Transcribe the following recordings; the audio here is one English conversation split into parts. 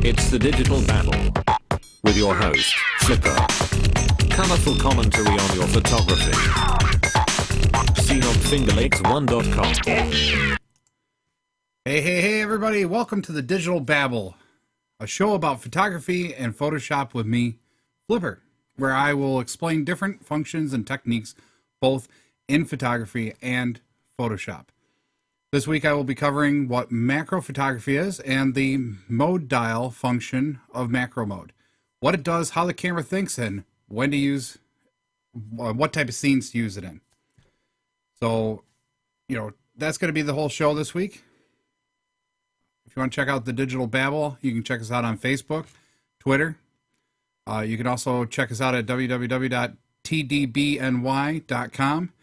It's the Digital Babble with your host, Flipper. Colorful commentary on your photography. Seen on fingerlakes1.com. Hey everybody, welcome to the Digital Babble, a show about photography and Photoshop with me, Flipper, where I will explain different functions and techniques both in photography and Photoshop. This week I will be covering what macro photography is and the mode dial function of macro mode. What it does, how the camera thinks, and when to use, what type of scenes to use it in. So, that's going to be the whole show this week. If you want to check out the Digital Babble, you can check us out on Facebook, Twitter. You can also check us out at www.tdbny.com,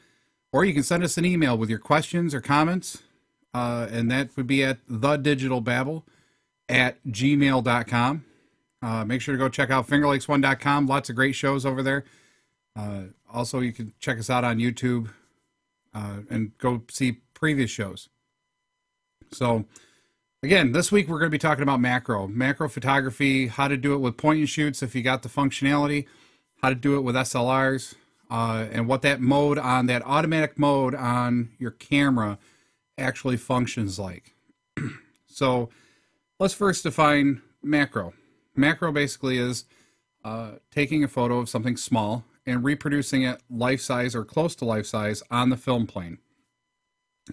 or you can send us an email with your questions or comments, and that would be at thedigitalbabble@gmail.com. Make sure to go check out fingerlakes1.com. Lots of great shows over there. Also, you can check us out on YouTube and go see previous shows. So, again, this week we're going to be talking about macro photography, how to do it with point and shoots if you got the functionality, how to do it with SLRs, and what that mode on, that automatic mode on your camera actually functions like. So let's first define macro. Macro basically is taking a photo of something small and reproducing it life-size or close to life-size on the film plane.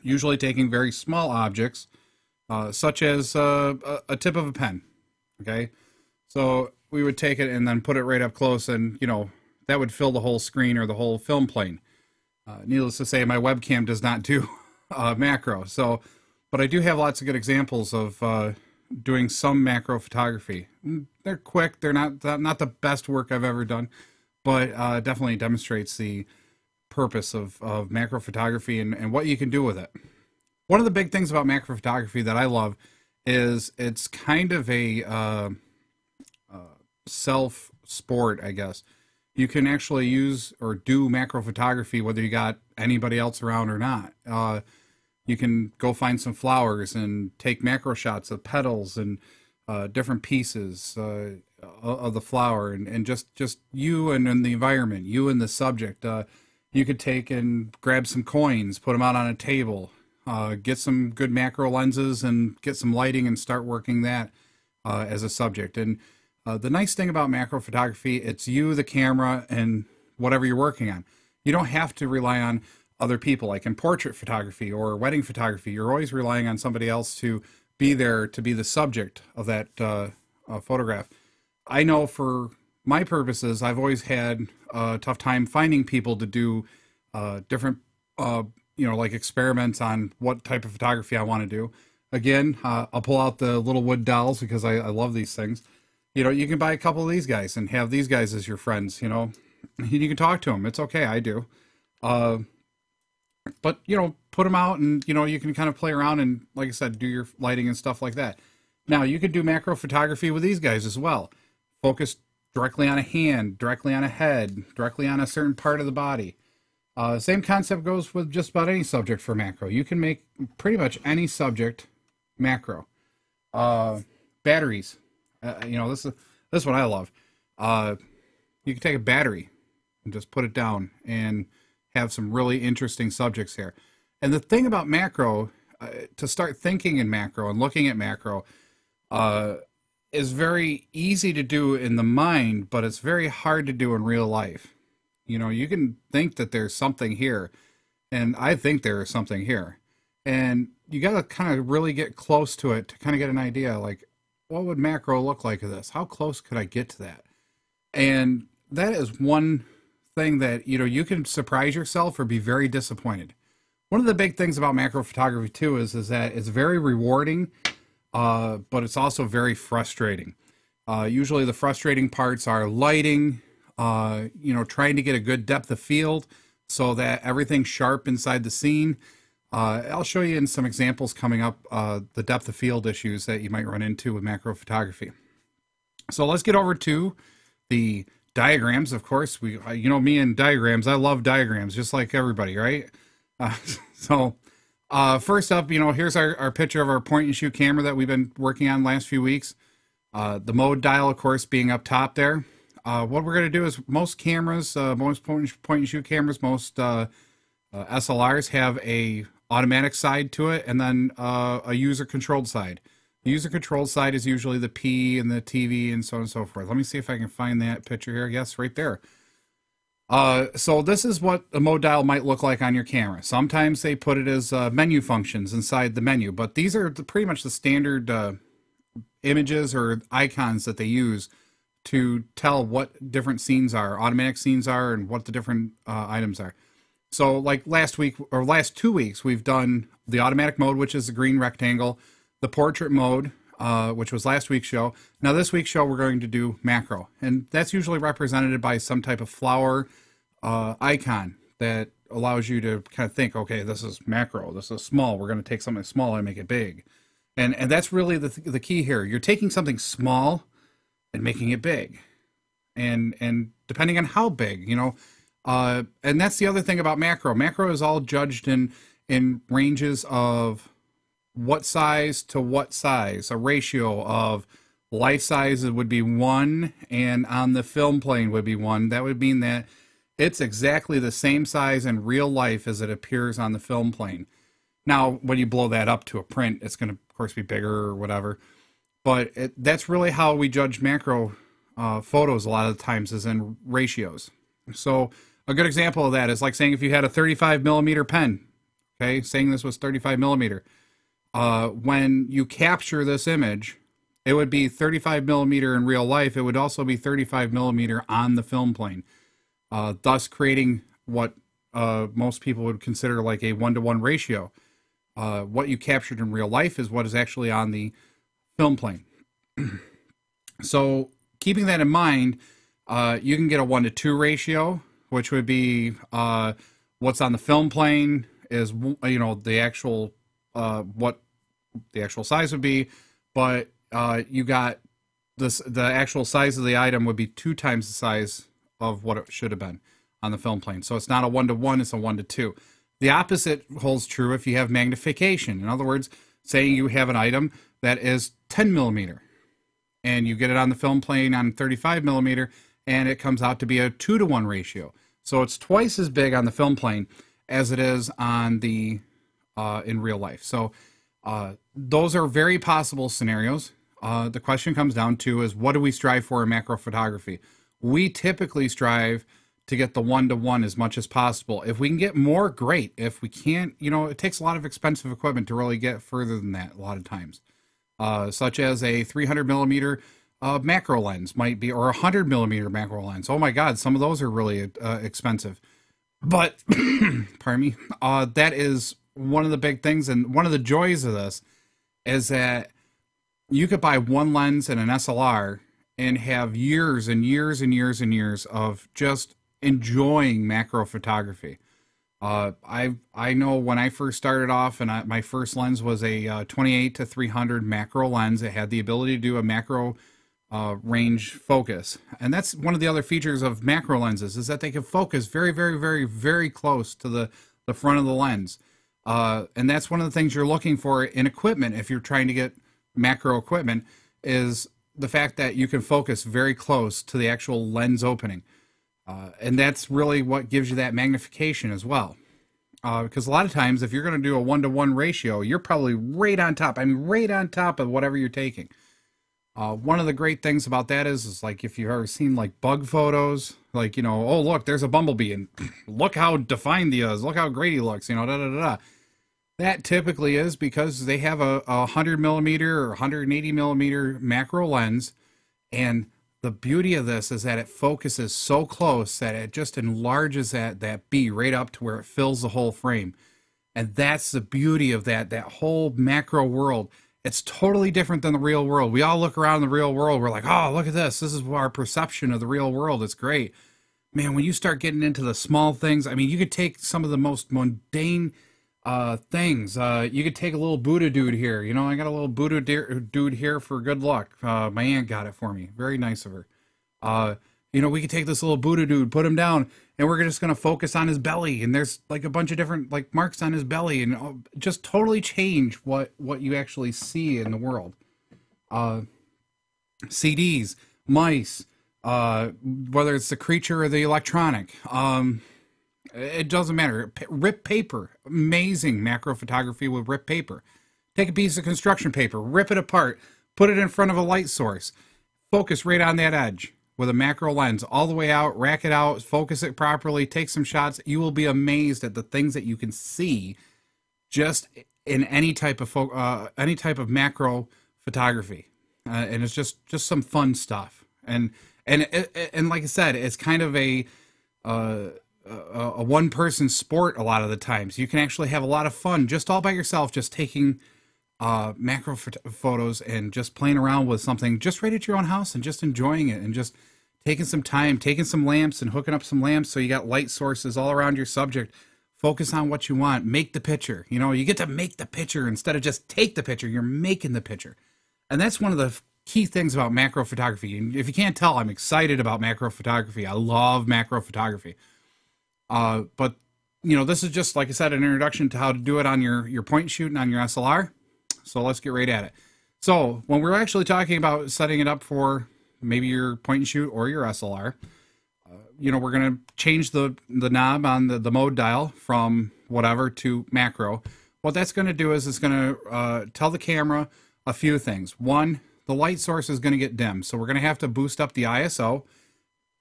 Usually taking very small objects, such as a tip of a pen. Okay, so we would take it and then put it right up close, and that would fill the whole screen or the whole film plane. Needless to say, my webcam does not do macro. So, but I do have lots of good examples of doing some macro photography. They're quick. They're not the best work I've ever done, but definitely demonstrates the purpose of macro photography and what you can do with it. One of the big things about macro photography that I love is it's kind of a self sport, I guess. You can actually use or do macro photography whether you got anybody else around or not. You can go find some flowers and take macro shots of petals and different pieces of the flower, and just you and the environment, you and the subject. You could take and grab some coins, put them out on a table, get some good macro lenses and get some lighting and start working that as a subject. And the nice thing about macro photography, it's you, the camera, and whatever you're working on. You don't have to rely on other people. Like in portrait photography or wedding photography, you're always relying on somebody else to be there to be the subject of that photograph. I know for my purposes, I've always had a tough time finding people to do different, like experiments on what type of photography I want to do. Again, I'll pull out the little wood dolls because I love these things. You can buy a couple of these guys and have these guys as your friends, you can talk to them. It's okay. I do. But, put them out and, you can kind of play around and, like I said, do your lighting and stuff like that. Now, you could do macro photography with these guys as well. Focus directly on a hand, directly on a head, directly on a certain part of the body. Same concept goes with just about any subject for macro. You can make pretty much any subject macro. Batteries. This is what I love. You can take a battery and just put it down and have some really interesting subjects here. And the thing about macro, to start thinking in macro and looking at macro, is very easy to do in the mind, but it's very hard to do in real life. You can think that there's something here, and I think there is something here. And you got to kind of really get close to it to kind of get an idea, like, what would macro look like of this? How close could I get to that? And that is one thing that, you can surprise yourself or be very disappointed. One of the big things about macro photography too is that it's very rewarding, but it's also very frustrating. Usually the frustrating parts are lighting, trying to get a good depth of field so that everything's sharp inside the scene. I'll show you in some examples coming up the depth of field issues that you might run into with macro photography. So let's get over to the diagrams. Of course, me and diagrams. I love diagrams, just like everybody, right? First up, here's our picture of our point and shoot camera that we've been working on the last few weeks. The mode dial, of course, being up top there. What we're going to do is most cameras, most point and shoot cameras, most SLRs have a automatic side to it, and then a user controlled side. The user controlled side is usually the P and the TV and so on and so forth. Let me see if I can find that picture here. Yes, right there. So this is what a mode dial might look like on your camera. Sometimes they put it as menu functions inside the menu, but these are pretty much the standard images or icons that they use to tell what different scenes are, automatic scenes are, and what the different items are. So like last week or last 2 weeks, we've done the automatic mode, which is the green rectangle, the portrait mode, which was last week's show. Now this week's show, we're going to do macro, and that's usually represented by some type of flower icon that allows you to kind of think, okay, this is macro, this is small. We're going to take something small and make it big. And that's really the key here. You're taking something small and making it big. And depending on how big, you know, and that's the other thing about macro. Macro is all judged in ranges of what size to what size. A ratio of life size would be 1, and on the film plane would be 1. That would mean that it's exactly the same size in real life as it appears on the film plane. Now, when you blow that up to a print, it's going to, of course, be bigger or whatever. But that's really how we judge macro photos a lot of the times, is in ratios. So a good example of that is like saying if you had a 35 millimeter pen, okay, saying this was 35 millimeter. When you capture this image, it would be 35 millimeter in real life. It would also be 35 millimeter on the film plane, thus creating what most people would consider like a 1-to-1 ratio. What you captured in real life is what is actually on the film plane. So keeping that in mind, you can get a 1-to-2 ratio, which would be what's on the film plane is, you know, the actual what the actual size would be, but you got this, the actual size of the item would be 2 times the size of what it should have been on the film plane. So it's not a 1-to-1, it's a 1-to-2. The opposite holds true if you have magnification. In other words, saying you have an item that is 10 millimeter and you get it on the film plane on 35 millimeter and it comes out to be a 2-to-1 ratio. So it's twice as big on the film plane as it is on the in real life. So those are very possible scenarios. The question comes down to is, what do we strive for in macro photography? We typically strive to get the 1-to-1 as much as possible. If we can get more, great. If we can't, you know, it takes a lot of expensive equipment to really get further than that a lot of times. Such as a 300 millimeter macro lens might be, or a 100 millimeter macro lens. Oh my God, some of those are really expensive. But, pardon me, that is one of the big things, and one of the joys of this is that you could buy one lens and an SLR and have years and years and years and years of just enjoying macro photography. I know when I first started off, and my first lens was a 28-300 macro lens. It had the ability to do a macro range focus, and that's one of the other features of macro lenses, is that they can focus very, very, very, very close to the front of the lens. And that's one of the things you're looking for in equipment if you're trying to get macro equipment, is the fact that you can focus very close to the actual lens opening. And that's really what gives you that magnification as well. Because a lot of times if you're going to do a 1-to-1 ratio, you're probably right on top. I mean, right on top of whatever you're taking. One of the great things about that is like if you've ever seen like bug photos, like, you know, oh, look, there's a bumblebee and look how defined he is. Look how great he looks, you know, da-da-da-da. That typically is because they have a 100 millimeter or 180 millimeter macro lens. And the beauty of this is that it focuses so close that it just enlarges that bee right up to where it fills the whole frame. And that's the beauty of that whole macro world. It's totally different than the real world. We all look around the real world. We're like, oh, look at this. This is our perception of the real world. It's great. Man, when you start getting into the small things, I mean, you could take some of the most mundane things. You could take a little Buddha dude here. You know, I got a little Buddha dude here for good luck. My aunt got it for me. Very nice of her. You know, we could take this little Buddha dude, put him down, and we're just going to focus on his belly. And there's like a bunch of different like marks on his belly, and just totally change what you actually see in the world. CDs, mice, whether it's the creature or the electronic. It doesn't matter. Rip paper. Amazing macro photography with rip paper. Take a piece of construction paper, rip it apart, put it in front of a light source, focus right on that edge with a macro lens all the way out, rack it out, focus it properly, take some shots. You will be amazed at the things that you can see just in any type of macro photography. And it's just some fun stuff. And like I said, it's kind of a one-person sport a lot of the times. You can actually have a lot of fun just all by yourself, just taking macro photos and just playing around with something just right at your own house and just enjoying it and just taking some time, taking some lamps and hooking up some lamps so you got light sources all around your subject. Focus on what you want. Make the picture. You know, you get to make the picture instead of just take the picture. You're making the picture. And that's one of the key things about macro photography. And if you can't tell, I'm excited about macro photography. I love macro photography. But, you know, this is just, like I said, an introduction to how to do it on your point and shoot and on your SLR. So let's get right at it. So when we're actually talking about setting it up for maybe your point and shoot or your SLR, you know, we're going to change the knob on the mode dial from whatever to macro. What that's going to do is it's going to tell the camera a few things. One, the light source is going to get dim. So we're going to have to boost up the ISO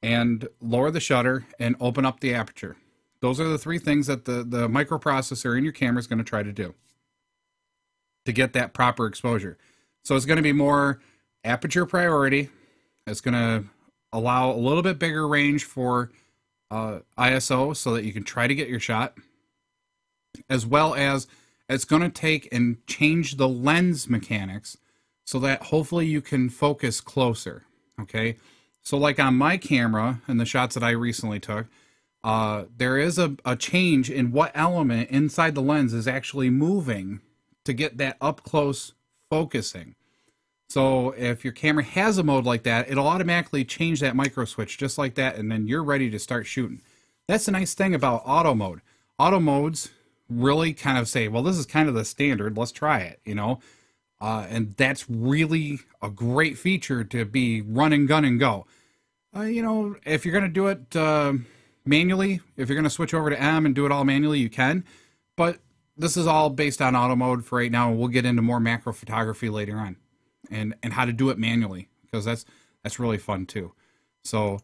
and lower the shutter and open up the aperture. Those are the three things that the microprocessor in your camera is going to try to do to get that proper exposure. So it's going to be more aperture priority. It's going to allow a little bit bigger range for ISO so that you can try to get your shot, as well as it's going to take and change the lens mechanics so that hopefully you can focus closer. Okay, so like on my camera and the shots that I recently took, there is a change in what element inside the lens is actually moving to get that up close focusing. So if your camera has a mode like that, it'll automatically change that micro switch just like that, and then you're ready to start shooting. That's the nice thing about auto mode. Auto modes really kind of say, well, this is kind of the standard, let's try it, you know. And that's really a great feature to be run and gun and go. You know, if you're going to do it manually, if you're going to switch over to M and do it all manually, you can. But this is all based on auto mode for right now, and we'll get into more macro photography later on, and how to do it manually, because that's really fun too. So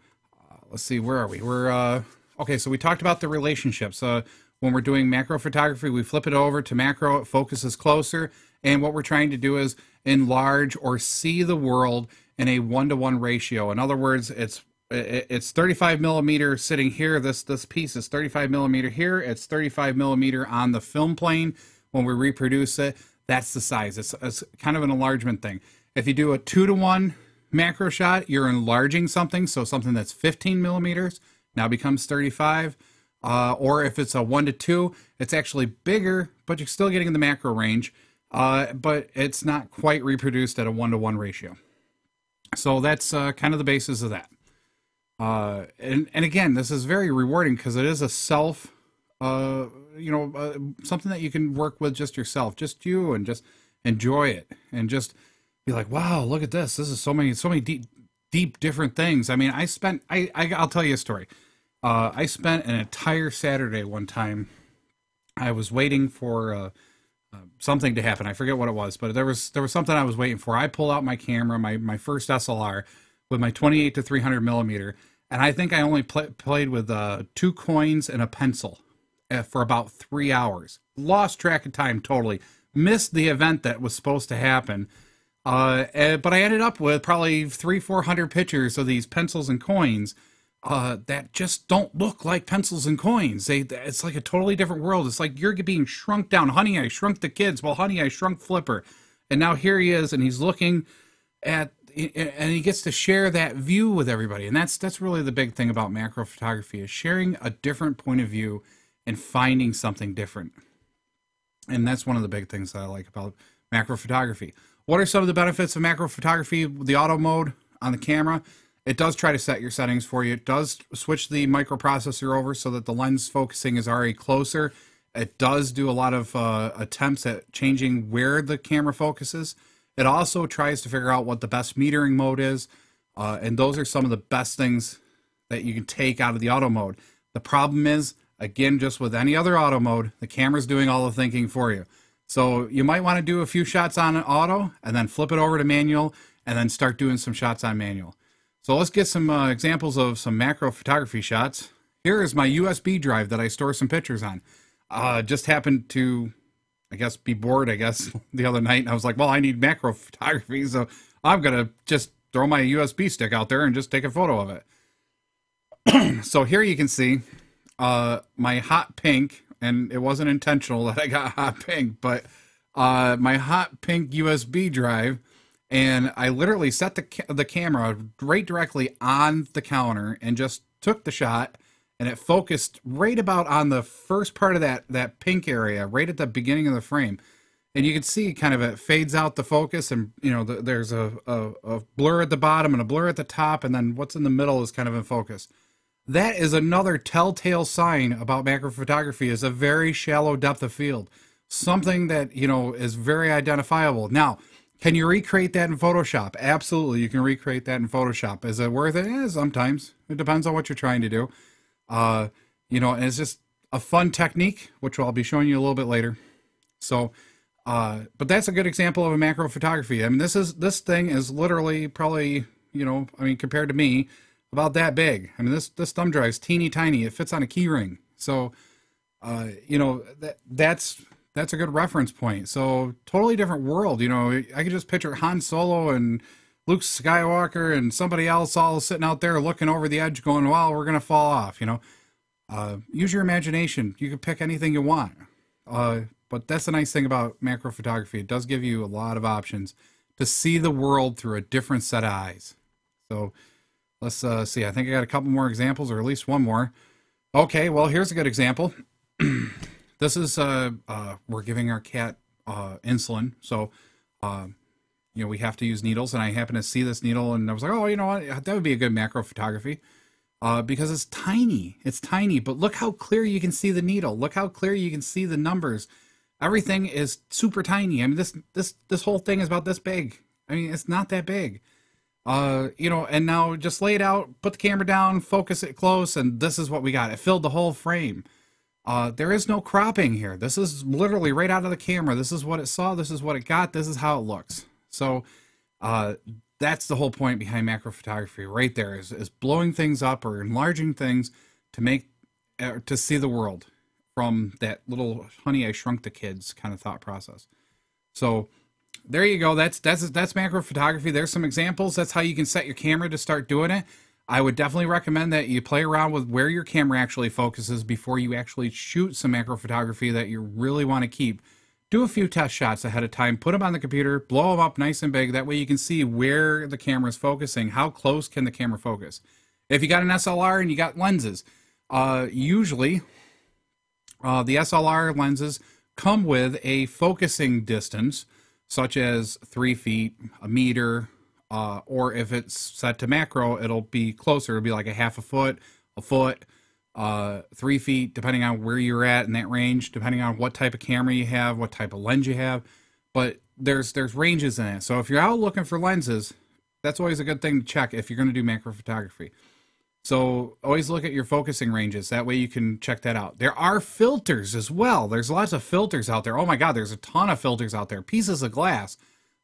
let's see, where are we? We're okay. So we talked about the relationships. When we're doing macro photography, we flip it over to macro. It focuses closer, and what we're trying to do is enlarge or see the world in a 1-to-1 ratio. In other words, it's 35 millimeter sitting here. This piece is 35 millimeter here. It's 35 millimeter on the film plane. When we reproduce it, that's the size. It's kind of an enlargement thing. If you do a 2-to-1 macro shot, you're enlarging something. So something that's 15 millimeters now becomes 35. Or if it's a 1-to-2, it's actually bigger, but you're still getting the macro range. But it's not quite reproduced at a 1-to-1 ratio. So that's kind of the basis of that. And again, this is very rewarding because it is a self, something that you can work with just yourself, just you, and just enjoy it and just be like, wow, look at this. This is so many deep different things. I mean, I'll tell you a story. I spent an entire Saturday one time. I was waiting for something to happen. I forget what it was, but there was something I was waiting for. I pulled out my camera, my first SLR, with my 28 to 300 millimeter, and I think I only played with 2 coins and a pencil for about 3 hours. Lost track of time totally. Missed the event that was supposed to happen. But I ended up with probably 300-400 pictures of these pencils and coins that just don't look like pencils and coins. It's like a totally different world. It's like you're being shrunk down. Honey, I Shrunk the Kids. Well, Honey, I Shrunk Flipper. And now here he is, and he's looking at, and he gets to share that view with everybody. And that's really the big thing about macro photography, is sharing a different point of view and finding something different. And that's one of the big things that I like about macro photography. What are some of the benefits of macro photography? The auto mode on the camera, it does try to set your settings for you. It does switch the microprocessor over so that the lens focusing is already closer. It does do a lot of attempts at changing where the camera focuses. It also tries to figure out what the best metering mode is, and those are some of the best things that you can take out of the auto mode. The problem is, again, just with any other auto mode, the camera's doing all the thinking for you. So you might want to do a few shots on an auto and then flip it over to manual and then start doing some shots on manual. So let's get some examples of some macro photography shots. Here is my USB drive that I store some pictures on. Just happened to, I guess, be bored, the other night. And I was like, well, I need macro photography. So I'm going to just throw my USB stick out there and just take a photo of it. So here you can see my hot pink, and it wasn't intentional that I got hot pink, but my hot pink USB drive, and I literally set the camera right directly on the counter and just took the shot, and it focused right about on the first part of that pink area, right at the beginning of the frame. And you can see kind of it fades out the focus, and you know there's a blur at the bottom and a blur at the top, and then what's in the middle is kind of in focus. That is another telltale sign about macro photography, is a very shallow depth of field. Something that, you know, is very identifiable. Now, can you recreate that in Photoshop? Absolutely, you can recreate that in Photoshop. Is it worth it? Sometimes. It depends on what you're trying to do. You know, and it's just a fun technique, which I'll be showing you a little bit later. So, but that's a good example of a macro photography. I mean, this thing is literally probably, you know, I mean, compared to me, about that big. I mean, this thumb drive is teeny tiny. It fits on a key ring. So, you know, that's a good reference point. So totally different world. You know, I could just picture Han Solo and Luke Skywalker and somebody else all sitting out there looking over the edge going, well, we're going to fall off, you know. Use your imagination. You can pick anything you want. But that's the nice thing about macro photography. It does give you a lot of options to see the world through a different set of eyes. So let's see. I think I got a couple more examples, or at least one more. Okay, well, here's a good example. This is, we're giving our cat insulin. So, you know, we have to use needles. And I happen to see this needle, and I was like, oh, you know what? That would be a good macro photography. Because it's tiny. It's tiny. But look how clear you can see the needle. Look how clear you can see the numbers. Everything is super tiny. I mean, this whole thing is about this big. I mean, it's not that big. You know, and now just lay it out, put the camera down, focus it close, and this is what we got. It filled the whole frame. There is no cropping here. This is literally right out of the camera. This is what it saw. This is what it got. This is how it looks. So, that's the whole point behind macro photography right there, is blowing things up or enlarging things to make, to see the world from that little Honey, I Shrunk the Kids kind of thought process. So, there you go. That's macro photography. There's some examples. That's how you can set your camera to start doing it. I would definitely recommend that you play around with where your camera actually focuses before you actually shoot some macro photography that you really want to keep. Do a few test shots ahead of time. Put them on the computer. Blow them up nice and big. That way you can see where the camera is focusing. How close can the camera focus? If you got an SLR and you got lenses, usually the SLR lenses come with a focusing distance, such as 3 feet, a meter, or if it's set to macro, it'll be closer. It'll be like a half a foot, 3 feet, depending on where you're at in that range, depending on what type of camera you have, what type of lens you have. But there's ranges in it. So if you're out looking for lenses, that's always a good thing to check if you're going to do macro photography. So always look at your focusing ranges. That way you can check that out. There are filters as well. There's lots of filters out there. Oh my God, there's a ton of filters out there. Pieces of glass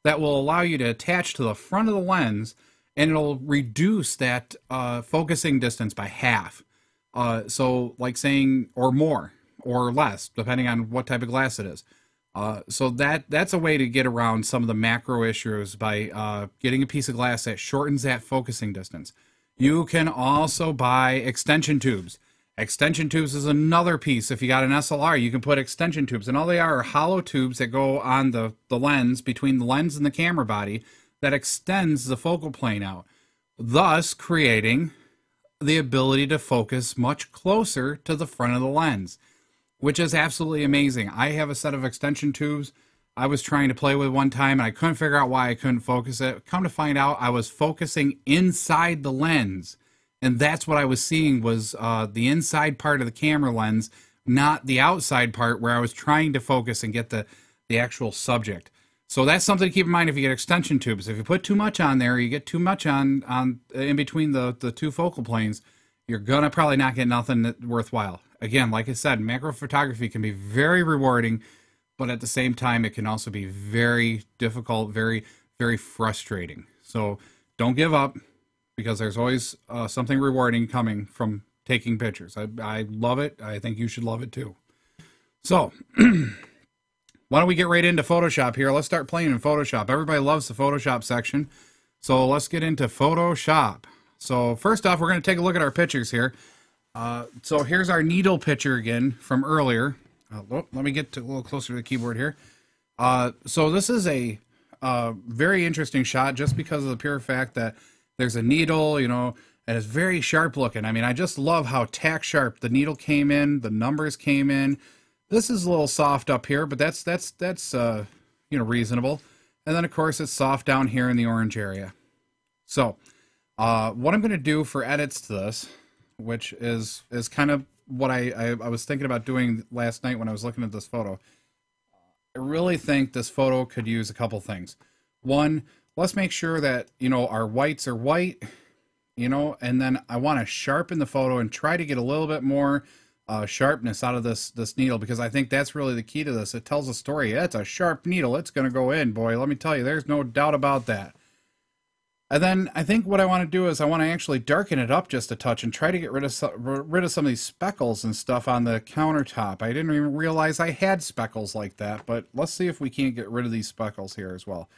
that will allow you to attach to the front of the lens, and it'll reduce that focusing distance by half. So like saying, or more, or less, depending on what type of glass it is. So that's a way to get around some of the macro issues by getting a piece of glass that shortens that focusing distance. You can also buy extension tubes. Extension tubes is another piece. If you got an SLR, you can put extension tubes, and all they are hollow tubes that go on the lens, between the lens and the camera body, that extends the focal plane out, thus creating the ability to focus much closer to the front of the lens, which is absolutely amazing. I have a set of extension tubes I was trying to play with one time, and I couldn't figure out why I couldn't focus it. Come to find out, I was focusing inside the lens, and that's what I was seeing was the inside part of the camera lens, not the outside part where I was trying to focus and get the actual subject. So that's something to keep in mind if you get extension tubes. If you put too much on there, you get too much on in between the two focal planes, you're gonna probably not get nothing worthwhile. Again, like I said, macro photography can be very rewarding, but at the same time, it can also be very difficult, very, very frustrating. So don't give up, because there's always something rewarding coming from taking pictures. I love it. I think you should love it too. So why don't we get right into Photoshop here? Let's start playing in Photoshop. Everybody loves the Photoshop section. So let's get into Photoshop. So first off, we're going to take a look at our pictures here. So here's our needle picture again from earlier. Let me get a little closer to the keyboard here. So this is a very interesting shot just because of the pure fact that there's a needle, you know, and it's very sharp looking. I mean, I just love how tack sharp the needle came in, the numbers came in. This is a little soft up here, but that's you know, reasonable. And then of course it's soft down here in the orange area. So what I'm going to do for edits to this, which is kind of what I was thinking about doing last night when I was looking at this photo. I really think this photo could use a couple things. One, let's make sure that, you know, our whites are white, you know, and then I want to sharpen the photo and try to get a little bit more sharpness out of this needle, because I think that's really the key to this. It tells a story. It's a sharp needle. It's going to go in, boy. Let me tell you, there's no doubt about that. And then I think what I want to do is I want to actually darken it up just a touch and try to get rid of some of these speckles and stuff on the countertop. I didn't even realize I had speckles like that, but let's see if we can't get rid of these speckles here as well.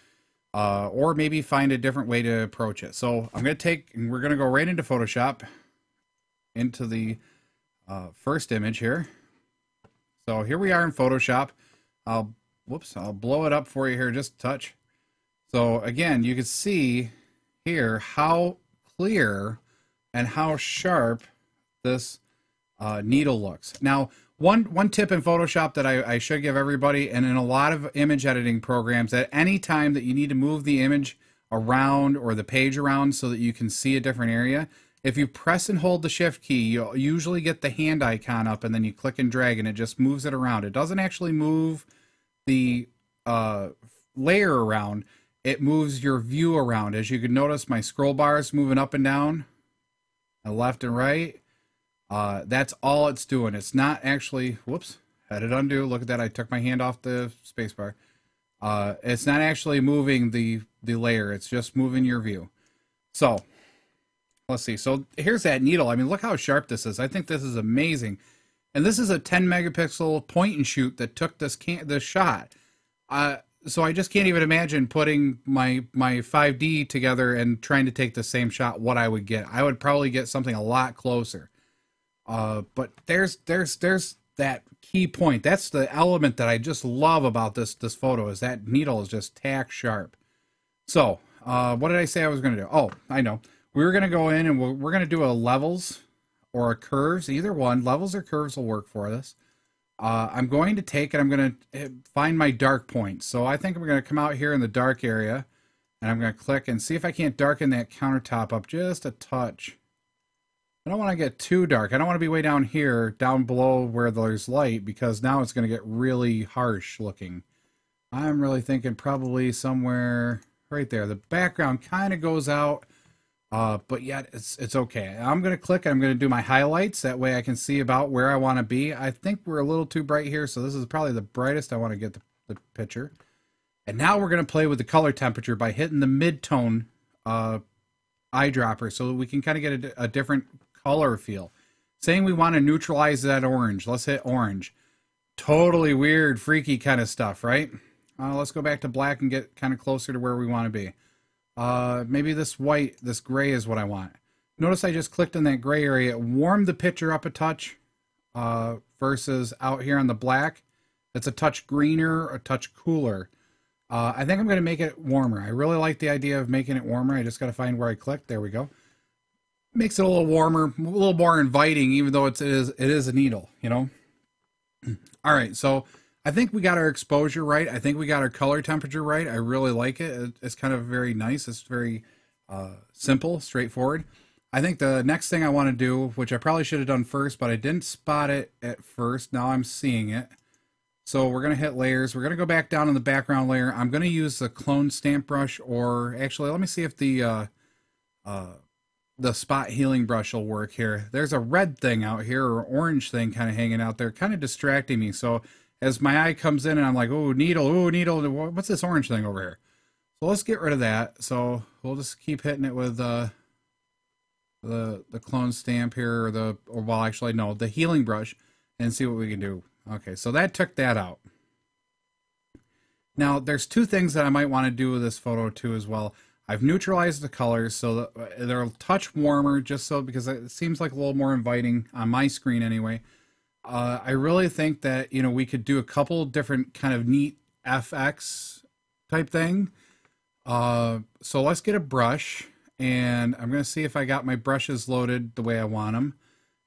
Or maybe find a different way to approach it. So I'm going to we're going to go right into Photoshop, into the first image here. So here we are in Photoshop. I'll blow it up for you here just a touch. So again, you can see here how clear and how sharp this needle looks. Now, one tip in Photoshop that I should give everybody, and in a lot of image editing programs, at any time that you need to move the image around or the page around so that you can see a different area, if you press and hold the shift key, you'll usually get the hand icon up, and then you click and drag and it just moves it around. It doesn't actually move the layer around. It moves your view around. As you can notice, my scroll bar is moving up and down, and left and right. That's all it's doing. It's not actually, whoops, had it undo. Look at that. I took my hand off the spacebar. It's not actually moving the layer. It's just moving your view. So let's see. So here's that needle. I mean, look how sharp this is. I think this is amazing. And this is a 10 megapixel point and shoot that took this shot. So I just can't even imagine putting my 5D together and trying to take the same shot, what I would get. I would probably get something a lot closer. But there's that key point. That's the element that I just love about this photo, is that needle is just tack sharp. So what did I say I was going to do? Oh, I know. We were going to go in and we're going to do a levels or a curves. Either one, levels or curves will work for this. I'm going to take it, I'm going to find my dark points. So I think I'm going to come out here in the dark area, and I'm going to click and see if I can't darken that countertop up just a touch. I don't want to get too dark. I don't want to be way down here, down below where there's light, because now it's going to get really harsh looking. I'm really thinking probably somewhere right there. The background kind of goes out, but yet it's okay. I'm going to click and I'm going to do my highlights. That way I can see about where I want to be. I think we're a little too bright here, so this is probably the brightest I want to get the picture. And now we're going to play with the color temperature by hitting the mid-tone eyedropper so that we can kind of get a different color feel. Saying we want to neutralize that orange. Let's hit orange. Totally weird, freaky kind of stuff, right? Let's go back to black and get kind of closer to where we want to be. Maybe this white, this gray is what I want. Notice I just clicked in that gray area. It warmed the picture up a touch versus out here on the black. It's a touch greener, a touch cooler. I think I'm going to make it warmer. I really like the idea of making it warmer. I just got to find where I clicked. There we go. Makes it a little warmer, a little more inviting, even though it is a needle, you know? All right, so I think we got our exposure right. I think we got our color temperature right. I really like it. It's kind of very nice. It's very simple, straightforward. I think the next thing I want to do, which I probably should have done first, but I didn't spot it at first. Now I'm seeing it. So we're going to hit layers. We're going to go back down in the background layer. I'm going to use the clone stamp brush, or actually, let me see if the spot healing brush will work here. There's a red thing out here, or orange thing kind of hanging out there, kind of distracting me. So as my eye comes in and I'm like, oh, needle, what's this orange thing over here? So let's get rid of that. So we'll just keep hitting it with the clone stamp here, or well, actually, no, the healing brush, and see what we can do. Okay, so that took that out. Now, there's two things that I might want to do with this photo too as well. I've neutralized the colors so that they're a touch warmer, just so, because it seems like a little more inviting on my screen anyway. I really think that, you know, we could do a couple different kind of neat FX type thing. So let's get a brush, and I'm going to see if I got my brushes loaded the way I want them.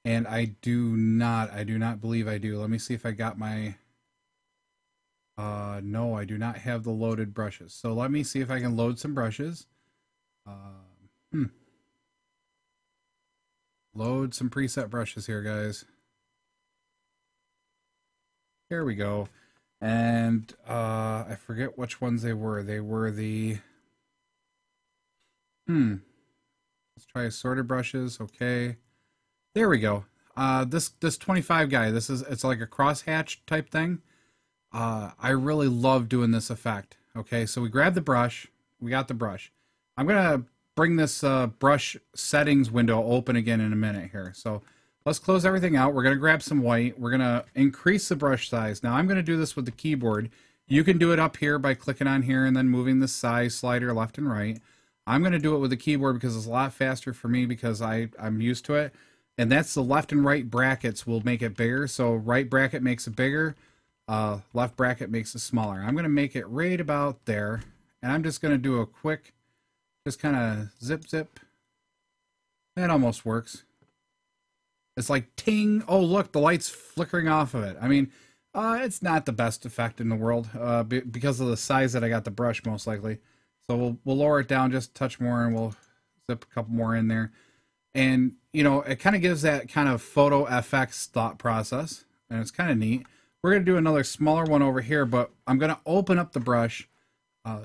And I do not believe I do. Let me see if I got my, no, I do not have the loaded brushes. So let me see if I can load some brushes. Load some preset brushes here, guys. Here we go. And I forget which ones they were. They were the, let's try assorted brushes. Okay. There we go. This 25 guy, it's like a crosshatch type thing. I really love doing this effect. Okay, so we grab the brush. We got the brush. I'm gonna bring this brush settings window open again in a minute here. So let's close everything out. We're gonna grab some white. We're gonna increase the brush size. Now I'm gonna do this with the keyboard. You can do it up here by clicking on here and then moving the size slider left and right. I'm gonna do it with the keyboard because it's a lot faster for me, because I'm used to it. And that's the left and right brackets will make it bigger. So right bracket makes it bigger, left bracket makes it smaller. I'm going to make it right about there. And I'm just going to do a quick, just kind of zip, zip. That almost works. It's like ting. Oh, look, the light's flickering off of it. I mean, it's not the best effect in the world because of the size that I got the brush, most likely. So we'll lower it down just a touch more, and we'll zip a couple more in there. And, you know, it kind of gives that kind of photo FX thought process, and it's kind of neat. We're going to do another smaller one over here, but I'm going to open up the brush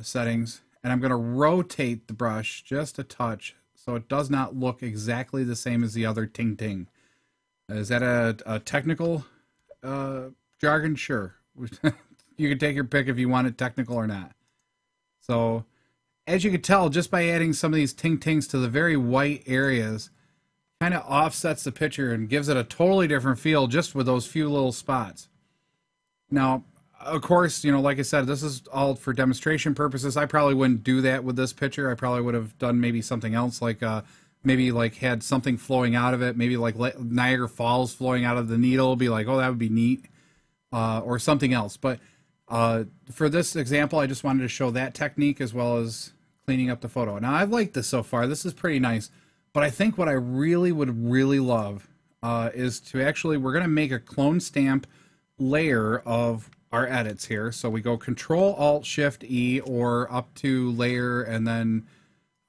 settings, and I'm going to rotate the brush just a touch so it does not look exactly the same as the other ting ting. Is that a technical jargon? Sure. You can take your pick if you want it technical or not. So, as you can tell, just by adding some of these ting tings to the very white areas, kind of offsets the picture and gives it a totally different feel just with those few little spots. Now, of course, you know, like I said, this is all for demonstration purposes. I probably wouldn't do that with this picture. I probably would have done maybe something else, like maybe like had something flowing out of it, maybe like Niagara Falls flowing out of the needle, be like, oh, that would be neat, or something else. But for this example, I just wanted to show that technique as well as cleaning up the photo. Now, I've liked this so far. This is pretty nice. But I think what I really would love is to actually, we're going to make a clone stamp layer of our edits here. So we go Control-Alt-Shift-E, or up to layer, and then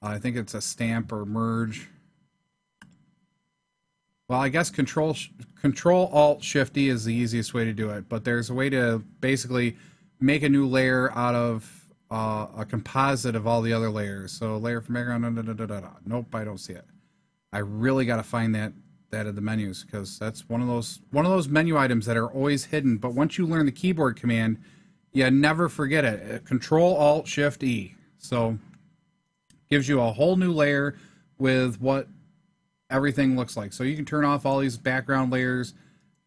I think it's a stamp or merge. Well, I guess Control-Alt-Shift-E is the easiest way to do it. But there's a way to basically make a new layer out of a composite of all the other layers. So layer from background, nope, I don't see it. I really got to find that in the menus, because that's one of those menu items that are always hidden. But once you learn the keyboard command, you never forget it. Control-Alt-Shift-E. So gives you a whole new layer with what everything looks like. So you can turn off all these background layers,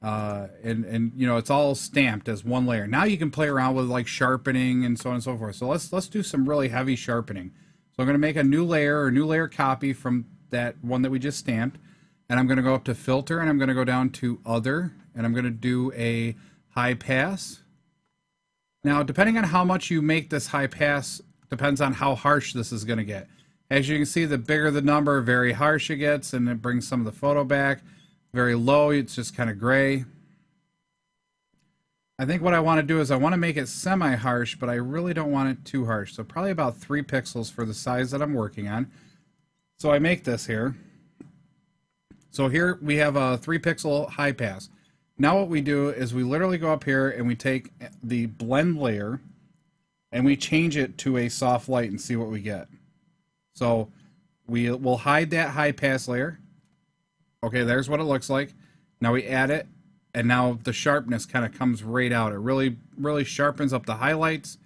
and you know, it's all stamped as one layer. Now you can play around with like sharpening and so on and so forth. So let's do some really heavy sharpening. So I'm going to make a new layer, or new layer copy from that one that we just stamped, and I'm going to go up to filter, and I'm going to go down to other, and I'm going to do a high pass. Now, depending on how much you make this high pass depends on how harsh this is going to get. As you can see, the bigger the number, very harsh it gets, and it brings some of the photo back. Very low, it's just kind of gray. I think what I want to do is I want to make it semi-harsh, but I really don't want it too harsh. So probably about 3 pixels for the size that I'm working on. So I make this here. So here we have a 3 pixel high pass. Now what we do is we literally go up here and we take the blend layer and we change it to a soft light and see what we get. So we will hide that high pass layer. Okay, there's what it looks like. Now we add it, and now the sharpness kind of comes right out. It really sharpens up the highlights,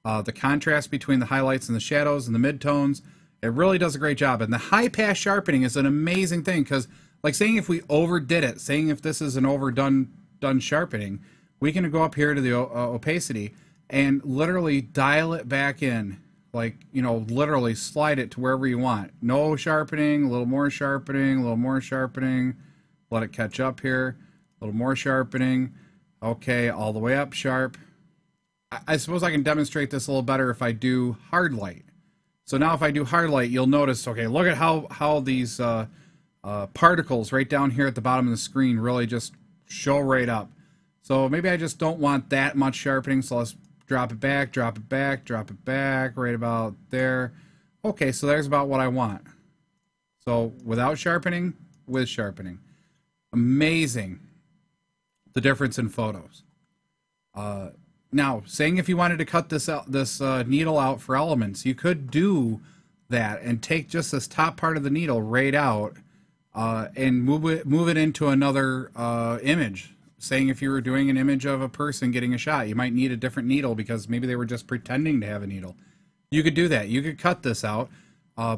the contrast between the highlights and the shadows and the midtones. It really does a great job. And the high pass sharpening is an amazing thing, because like saying if we overdid it, saying if this is an overdone sharpening, we can go up here to the opacity and literally dial it back in. Like, you know, literally slide it to wherever you want. No sharpening, a little more sharpening, a little more sharpening. Let it catch up here. A little more sharpening. Okay, all the way up sharp. I suppose I can demonstrate this a little better if I do hard light. So now if I do hard light, you'll notice, okay, look at how these particles right down here at the bottom of the screen really just show right up. So maybe I just don't want that much sharpening, so let's drop it back, drop it back, drop it back, right about there. Okay, so there's about what I want. So without sharpening, with sharpening. Amazing, the difference in photos. Now, saying if you wanted to cut this needle out for elements, you could do that and take just this top part of the needle right out and move it into another image. Saying if you were doing an image of a person getting a shot, you might need a different needle because maybe they were just pretending to have a needle. You could do that. You could cut this out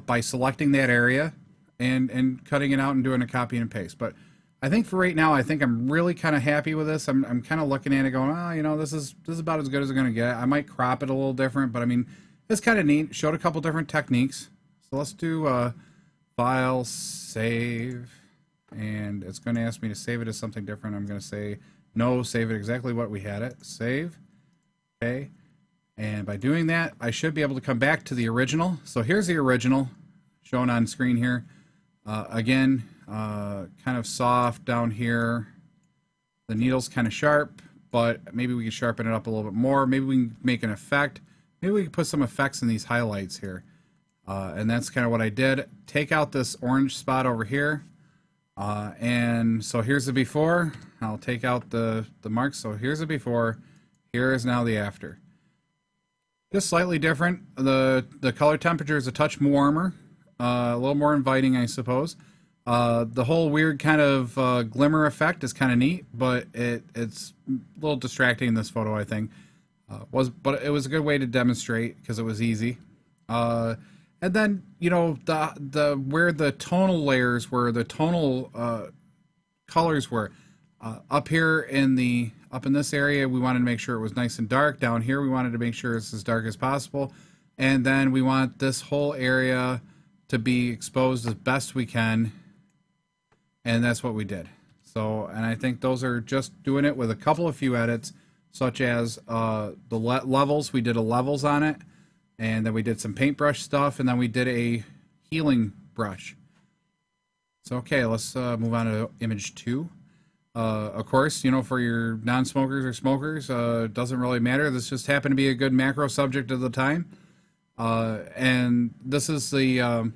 by selecting that area and cutting it out and doing a copy and paste. But I think for right now, I think I'm really kind of happy with this. I'm kind of looking at it going, oh, you know, this is about as good as it's going to get. I might crop it a little different, but I mean, it's kind of neat. Showed a couple different techniques. So let's do File, Save. And it's going to ask me to save it as something different. I'm going to say no, save it exactly what we had it. Save. Okay. And by doing that, I should be able to come back to the original. So here's the original shown on screen here. Again, kind of soft down here. The needle's kind of sharp, but maybe we can sharpen it up a little bit more. Maybe we can make an effect. Maybe we can put some effects in these highlights here. And that's kind of what I did. Take out this orange spot over here. And so here's the before. I'll take out the marks. So here's the before. Here is now the after. Just slightly different. The color temperature is a touch warmer, a little more inviting, I suppose. The whole weird kind of glimmer effect is kind of neat, but it's a little distracting in this photo, I think. But it was a good way to demonstrate because it was easy. And then, you know, where the tonal layers were, the tonal colors were, up here in this area, we wanted to make sure it was nice and dark. Down here, we wanted to make sure it's as dark as possible. And then we want this whole area to be exposed as best we can. And that's what we did. So, and I think those are just doing it with a couple of few edits, such as the levels. We did a levels on it. And then we did some paintbrush stuff, and then we did a healing brush. So, okay, let's move on to image 2. Of course, you know, for your non-smokers or smokers, doesn't really matter. This just happened to be a good macro subject of the time. And this is the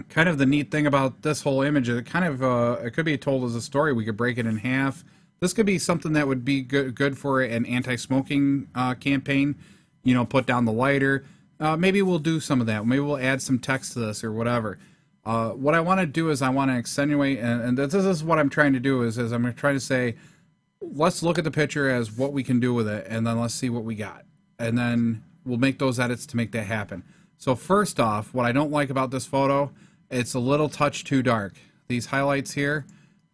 kind of the neat thing about this whole image. It kind of it could be told as a story. We could break it in half. This could be something that would be good for an anti-smoking campaign. You know, put down the lighter. Maybe we'll do some of that. Maybe we'll add some text to this or whatever. What I want to do is I want to accentuate, and this is what I'm trying to do, is I'm trying to say, let's look at the picture as what we can do with it, and then let's see what we got. And then we'll make those edits to make that happen. So first off, what I don't like about this photo, it's a little touch too dark. These highlights here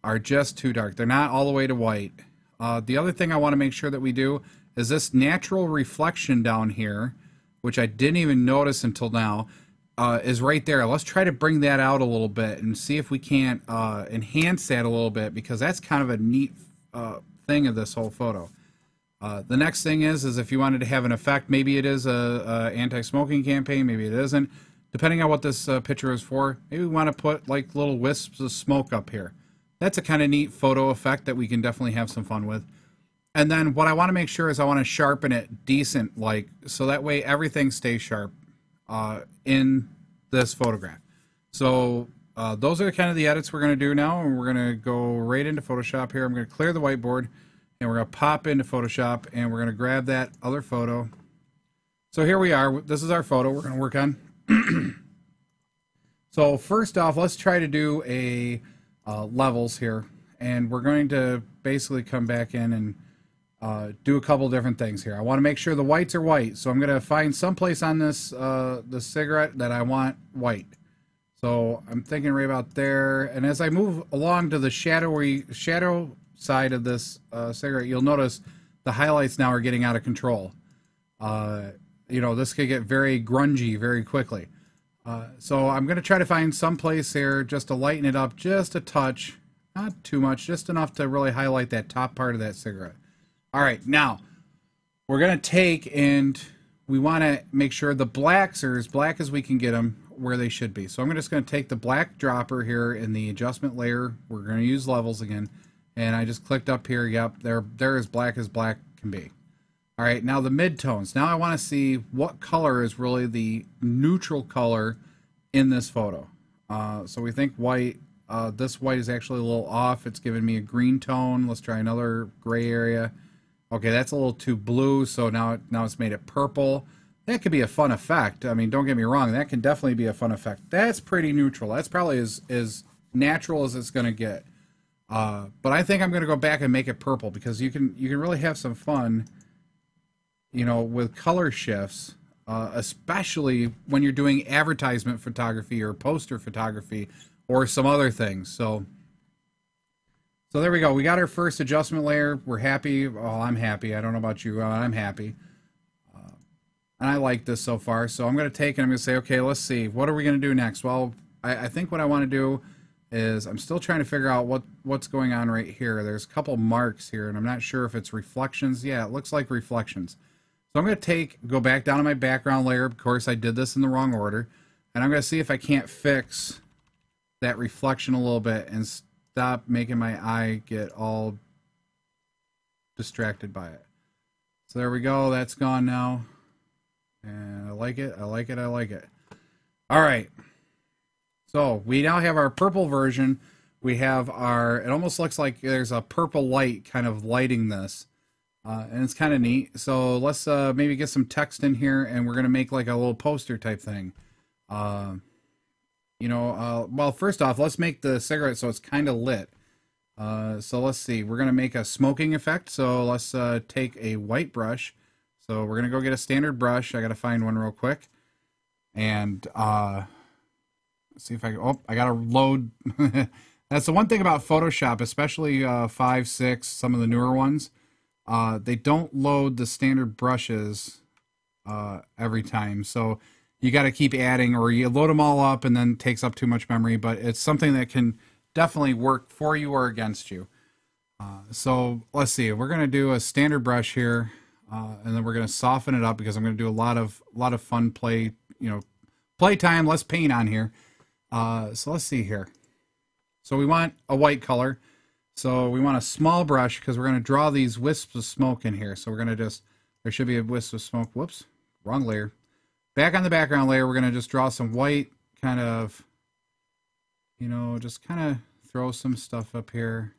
are just too dark. They're not all the way to white. The other thing I want to make sure that we do is this natural reflection down here, which I didn't even notice until now, is right there. Let's try to bring that out a little bit and see if we can't enhance that a little bit, because that's kind of a neat thing of this whole photo. The next thing is if you wanted to have an effect, maybe it is a anti-smoking campaign, maybe it isn't. Depending on what this picture is for, maybe we want to put like little wisps of smoke up here. That's a kind of neat photo effect that we can definitely have some fun with. And then what I want to make sure is I want to sharpen it decent, like, so that way everything stays sharp in this photograph. So those are kind of the edits we're going to do now, and we're going to go right into Photoshop here. I'm going to clear the whiteboard, and we're going to pop into Photoshop, and we're going to grab that other photo. So here we are. This is our photo we're going to work on. So first off, let's try to do a levels here, and we're going to basically come back in and do a couple different things here. I want to make sure the whites are white, so I'm going to find some place on this the cigarette that I want white. So I'm thinking right about there, and as I move along to the shadow side of this cigarette, you'll notice the highlights now are getting out of control. You know, this could get very grungy very quickly. So I'm going to try to find some place here just to lighten it up just a touch, not too much, just enough to really highlight that top part of that cigarette. All right, now we're going to take and we want to make sure the blacks are as black as we can get them where they should be. So I'm just going to take the black dropper here in the adjustment layer. We're going to use levels again, and I just clicked up here. Yep, they're as black can be. All right, now the midtones. Now I want to see what color is really the neutral color in this photo. So we think white. This white is actually a little off. It's giving me a green tone. Let's try another gray area. Okay, that's a little too blue, so now it's made it purple. That could be a fun effect. I mean, don't get me wrong, that can definitely be a fun effect. That's pretty neutral. That's probably as natural as it's going to get. But I think I'm going to go back and make it purple because you can really have some fun, you know, with color shifts, especially when you're doing advertisement photography or poster photography or some other things. So there we go. We got our first adjustment layer. We're happy. Oh, I'm happy. I don't know about you. I'm happy. And I like this so far. So I'm going to take and I'm going to say, okay, let's see. What are we going to do next? Well, I think what I want to do is I'm still trying to figure out what's going on right here. There's a couple marks here, and I'm not sure if it's reflections. Yeah, it looks like reflections. So I'm going to go back down to my background layer. Of course, I did this in the wrong order. And I'm going to see if I can't fix that reflection a little bit and stop making my eye get all distracted by it. So there we go. That's gone now. And I like it. I like it. I like it. All right. So we now have our purple version. We have it almost looks like there's a purple light kind of lighting this. And it's kind of neat. So let's maybe get some text in here, and we're going to make like a little poster type thing. Well, first off, let's make the cigarette so it's kind of lit. So let's see. We're going to make a smoking effect. So let's take a white brush. So we're going to go get a standard brush. I got to find one real quick. And let's see if I can... Oh, I got to load... That's the one thing about Photoshop, especially 5, 6, some of the newer ones. They don't load the standard brushes every time. So you got to keep adding, or you load them all up and then it takes up too much memory. But it's something that can definitely work for you or against you. So let's see. We're going to do a standard brush here. And then we're going to soften it up because I'm going to do a lot of fun playtime, less paint on here. So let's see here. So we want a white color. So we want a small brush because we're going to draw these wisps of smoke in here. So we're going to there should be a wisp of smoke. Whoops, wrong layer. Back on the background layer, we're going to just draw some white kind of, just kind of throw some stuff up here.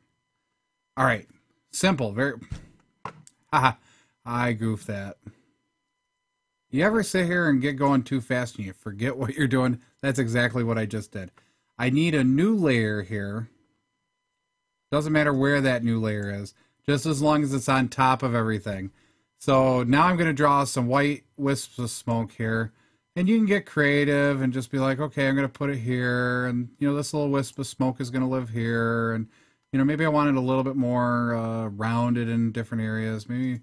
All right, simple, very, haha. I goofed that. You ever sit here and get going too fast and you forget what you're doing? That's exactly what I just did. I need a new layer here. Doesn't matter where that new layer is, just as long as it's on top of everything. So now I'm going to draw some white wisps of smoke here. And you can get creative and just be like, okay, I'm going to put it here. And, this little wisp of smoke is going to live here. And, maybe I want it a little bit more rounded in different areas. Maybe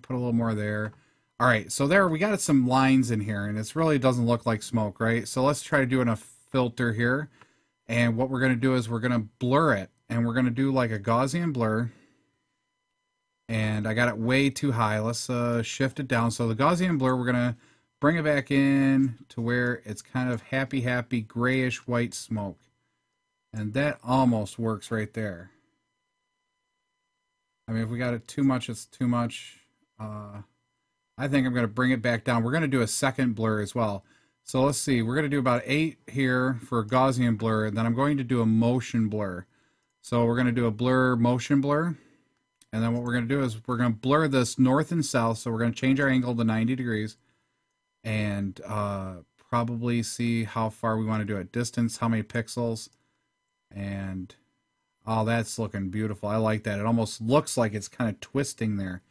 put a little more there. All right, so there we got some lines in here, and it really doesn't look like smoke, right? So let's try to do a filter here. And what we're going to do is we're going to blur it, and we're going to do like a Gaussian blur. And I got it way too high. Let's shift it down. So the Gaussian blur, we're going to bring it back in to where it's kind of happy grayish white smoke. And that almost works right there. I mean, if we got it too much, it's too much. I think I'm going to bring it back down. We're going to do a second blur as well. So let's see, we're going to do about 8 here for a Gaussian blur, and then I'm going to do a motion blur. So we're going to do a blur, motion blur, and then what we're going to do is we're going to blur this north and south, so we're going to change our angle to 90 degrees, and probably see how far we want to do it, distance, how many pixels, and oh, that's looking beautiful. I like that. It almost looks like it's kind of twisting there.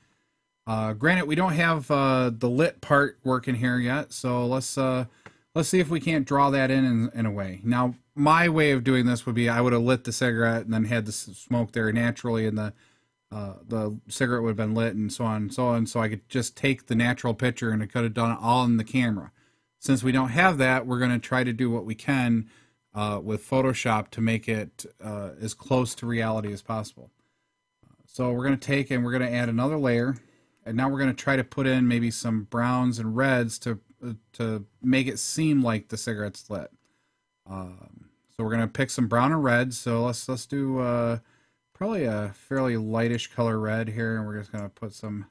Granted, we don't have the lit part working here yet, so let's see if we can't draw that in a way. Now, my way of doing this would be I would have lit the cigarette and then had the smoke there naturally, and the cigarette would have been lit, and so on and so on. So I could just take the natural picture, and I could have done it all in the camera. Since we don't have that, we're going to try to do what we can with Photoshop to make it as close to reality as possible. So we're going to take and we're going to add another layer. And now we're going to try to put in maybe some browns and reds to make it seem like the cigarette's lit. So we're going to pick some brown and red. So let's do probably a fairly lightish color red here. And we're just going to put some,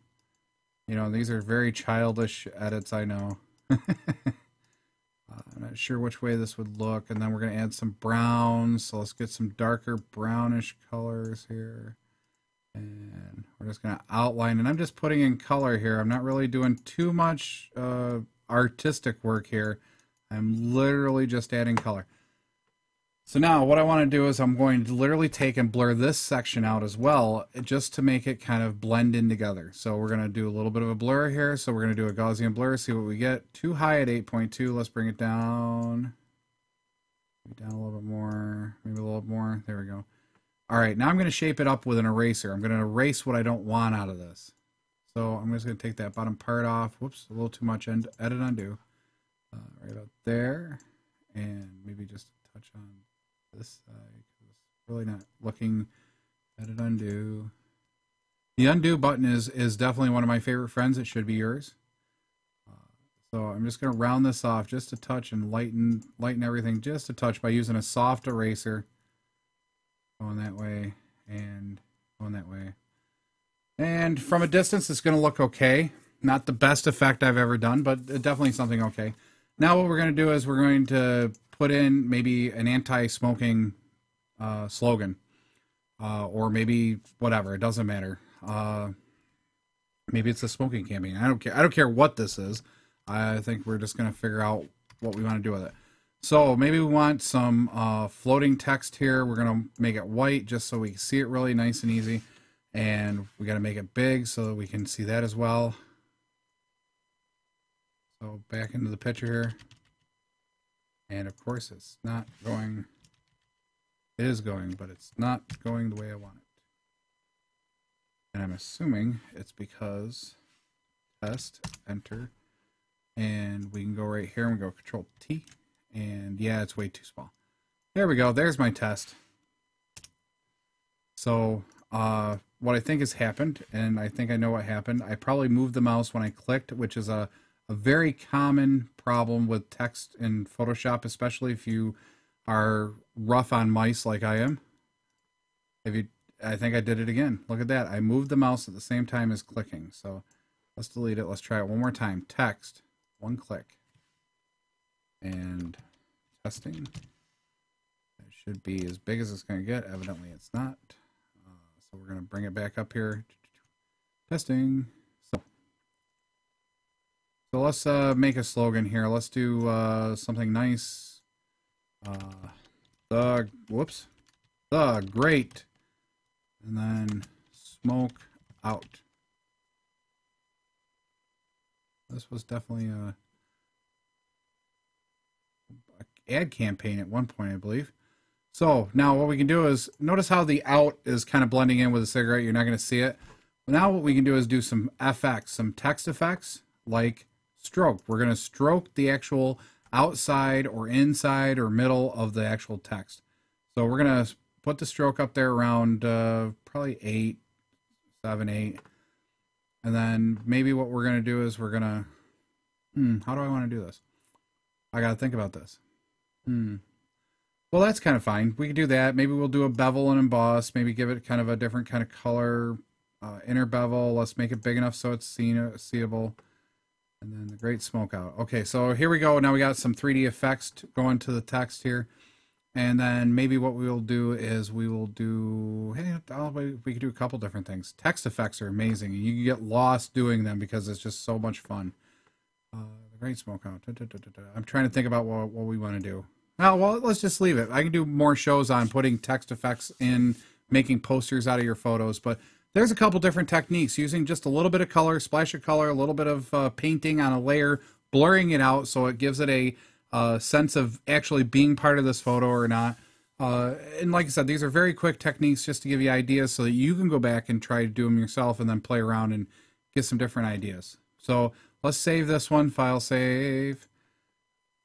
you know, these are very childish edits, I know. I'm not sure which way this would look. And then we're going to add some browns. So let's get some darker brownish colors here. And we're just going to outline, and I'm just putting in color here. I'm not really doing too much artistic work here. I'm literally just adding color. So now what I want to do is I'm going to literally take and blur this section out as well, just to make it kind of blend in together. So we're going to do a little bit of a blur here. So we're going to do a Gaussian blur, see what we get. Too high at 8.2. Let's bring it down. Maybe down a little bit more. Maybe a little bit more. There we go. All right, now I'm going to shape it up with an eraser. I'm going to erase what I don't want out of this. So I'm just going to take that bottom part off. Whoops, a little too much. Edit undo. Right about there. And maybe just a touch on this side. It's really not looking. Edit undo. The undo button is definitely one of my favorite friends. It should be yours. So I'm just going to round this off just a touch and lighten everything just a touch by using a soft eraser. Going that way and going that way. And from a distance, it's going to look okay. Not the best effect I've ever done, but definitely something okay. Now what we're going to do is we're going to put in maybe an anti-smoking slogan. Or maybe whatever. It doesn't matter. Maybe it's a smoking campaign. I don't care. I don't care what this is. I think we're just going to figure out what we want to do with it. So maybe we want some floating text here. We're going to make it white just so we can see it really nice and easy. And we got to make it big so that we can see that as well. So back into the picture here. And of course it's not going. It is going, but it's not going the way I want it. And I'm assuming it's because test, enter. And we can go right here and we go Control T. And yeah, it's way too small. There we go. There's my test. So what I think has happened, and I think I know what happened, I probably moved the mouse when I clicked, which is a very common problem with text in Photoshop, especially if you are rough on mice like I am. I think I did it again. Look at that. I moved the mouse at the same time as clicking. So let's delete it. Let's try it one more time. Text. One click. And testing. It should be as big as it's going to get. Evidently it's not. So we're going to bring it back up here. Testing. So let's make a slogan here. Let's do something nice. The great. And then smoke out. This was definitely a ad campaign at one point, I believe. So now what we can do is, notice how the out is kind of blending in with the cigarette. You're not going to see it. Now what we can do is do some FX, some text effects, like stroke. We're going to stroke the actual outside or inside or middle of the actual text. So we're going to put the stroke up there around probably 8, 7, 8. And then maybe what we're going to do is we're going to, how do I want to do this? I got to think about this. Well, that's kind of fine. We can do that. Maybe we'll do a bevel and emboss. Maybe give it kind of a different kind of color. Inner bevel. Let's make it big enough so it's seeable. And then the great smoke out. Okay, so here we go. Now we got some 3D effects going to the text here. And then maybe what we will do is we will do, hey, we could do a couple different things. Text effects are amazing. You can get lost doing them because it's just so much fun. The great smoke out. I'm trying to think about what we want to do. Oh, well, let's just leave it. I can do more shows on putting text effects in, making posters out of your photos, but there's a couple different techniques using just a little bit of color, splash of color, a little bit of painting on a layer, blurring it out so it gives it a sense of actually being part of this photo or not. And like I said, these are very quick techniques just to give you ideas so that you can go back and try to do them yourself and then play around and get some different ideas. So let's save this one, file save.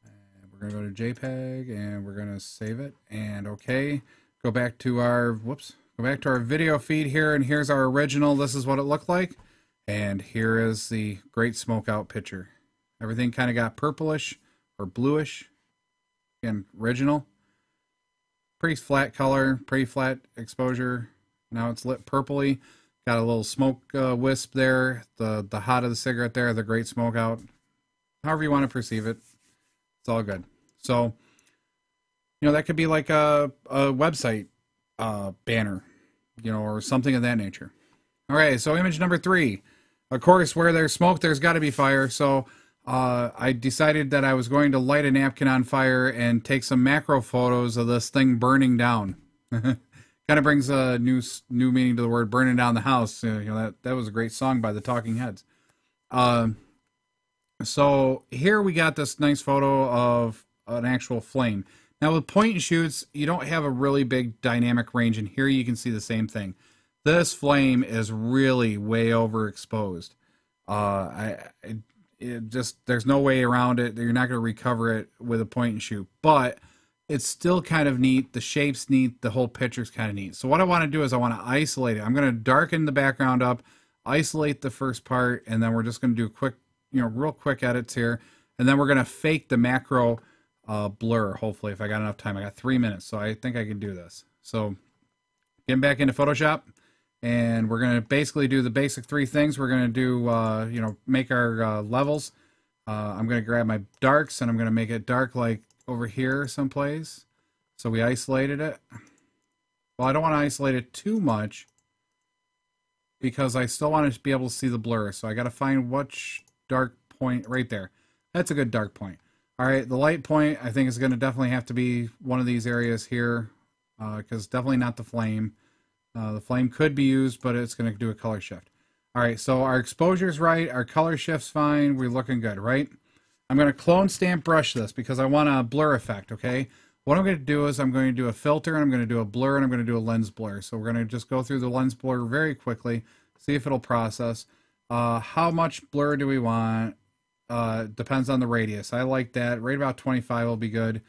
And we're going to go to JPEG and we're going to save it. And okay, go back to our, go back to our video feed here. And here's our original. This is what it looked like. And here is the great smoke out picture. Everything kind of got purplish or bluish. Again, original. Pretty flat color, pretty flat exposure. Now it's lit purpley. Got a little smoke wisp there. The hot of the cigarette there, the great smoke out. However you want to perceive it. It's all good. So, you know, that could be like a website banner, you know, or something of that nature. All right, so image number 3. Of course, where there's smoke, there's got to be fire. So I decided that I was going to light a napkin on fire and take some macro photos of this thing burning down. Kind of brings a new meaning to the word burning down the house. You know, that was a great song by the Talking Heads. So here we got this nice photo of an actual flame. Now with point and shoots, you don't have a really big dynamic range, and here you can see the same thing. This flame is really way overexposed. There's no way around it. You're not going to recover it with a point and shoot, but it's still kind of neat. The shape's neat. The whole picture's kind of neat. So what I want to do is I want to isolate it. I'm going to darken the background up, isolate the first part, and then we're just going to do quick, real quick edits here. And then we're going to fake the macro blur, hopefully, if I got enough time. I got 3 minutes, so I think I can do this. So getting back into Photoshop, and we're going to basically do the basic 3 things. We're going to do, make our levels. I'm going to grab my darks, and I'm going to make it dark like over here someplace. So we isolated it. Well, I don't want to isolate it too much because I still want to be able to see the blur. So I got to find which dark point right there. That's a good dark point. All right, the light point I think is going to definitely have to be one of these areas here because definitely not the flame. The flame could be used, but it's going to do a color shift. All right, so our exposure's right. Our color shift's fine. We're looking good, right? I'm going to clone stamp brush this because I want a blur effect, okay? What I'm going to do is I'm going to do a filter, and I'm going to do a blur, and I'm going to do a lens blur. So we're going to just go through the lens blur very quickly, see if it'll process. How much blur do we want? Depends on the radius. I like that. Right about 25 will be good.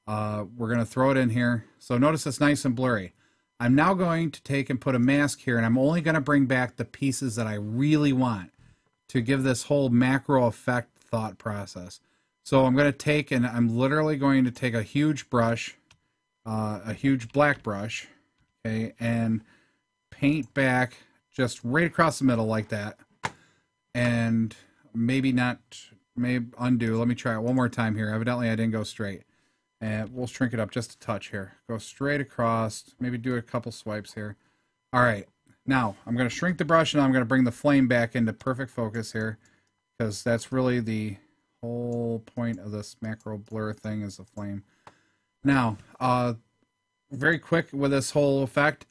We're going to throw it in here. So notice it's nice and blurry. I'm now going to take and put a mask here, and I'm only going to bring back the pieces that I really want to give this whole macro effect thought process. So I'm going to take, and I'm literally going to take a huge brush, a huge black brush, okay, and paint back just right across the middle like that. And maybe undo. Let me try it one more time here. Evidently I didn't go straight. And we'll shrink it up just a touch here. Go straight across. Maybe do a couple swipes here. All right. Now I'm going to shrink the brush, and I'm going to bring the flame back into perfect focus here, because that's really the whole point of this macro blur thing is the flame. Now, very quick with this whole effect.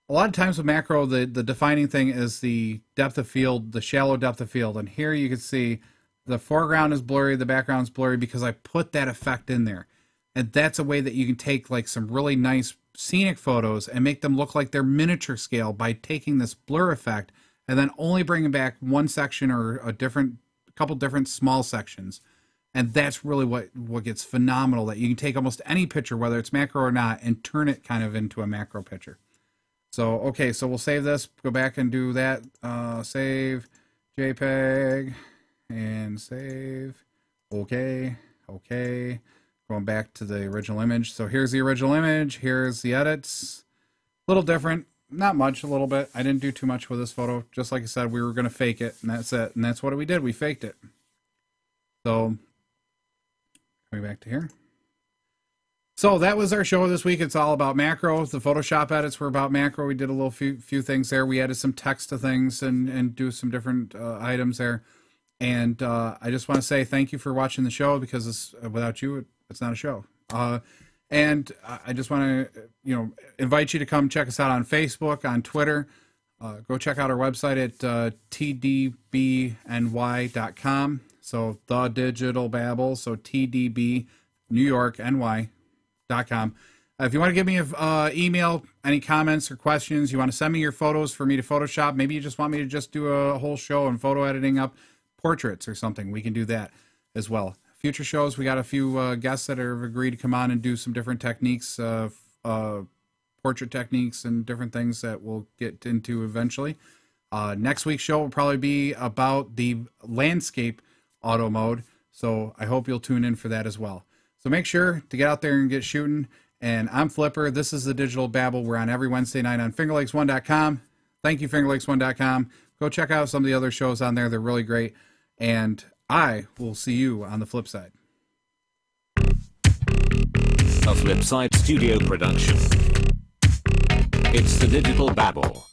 A lot of times with macro, the defining thing is the depth of field, the shallow depth of field. And here you can see the foreground is blurry, the background's blurry because I put that effect in there. And that's a way that you can take like some really nice scenic photos and make them look like they're miniature scale by taking this blur effect and then only bringing back one section or a couple different small sections. And that's really what gets phenomenal, that you can take almost any picture, whether it's macro or not, and turn it kind of into a macro picture. So, okay, so we'll save this, go back and do that, save, JPEG, and save, okay, going back to the original image. So here's the original image, here's the edits, a little different, not much, a little bit. I didn't do too much with this photo. Just like I said, we were going to fake it, and that's it. And that's what we did, we faked it. So coming back to here. So that was our show this week. It's all about macro. The Photoshop edits were about macro. We did a little few things there. We added some text to things and do some different items there. And I just want to say thank you for watching the show, because without you, it's not a show. And I just want to, invite you to come check us out on Facebook, on Twitter. Go check out our website at tdbny.com. So The Digital Babble. So TDB New York NY.com. If you want to give me an email, any comments or questions, you want to send me your photos for me to Photoshop. Maybe you just want me to just do a whole show and photo editing up portraits or something. We can do that as well. Future shows, we got a few guests that have agreed to come on and do some different techniques, portrait techniques and different things that we'll get into eventually. Next week's show will probably be about the landscape auto mode, so I hope you'll tune in for that as well. So make sure to get out there and get shooting. And I'm Flipper. This is the Digital Babble. We're on every Wednesday night on fingerlakes1.com. Thank you, fingerlakes1.com. Go check out some of the other shows on there. They're really great. And I will see you on the flip side. A Flipside Studio production. It's the Digital Babble.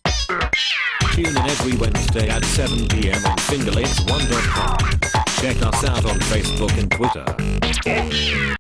Tune in every Wednesday at 7 p.m. on fingerlakes1.com. Check us out on Facebook and Twitter.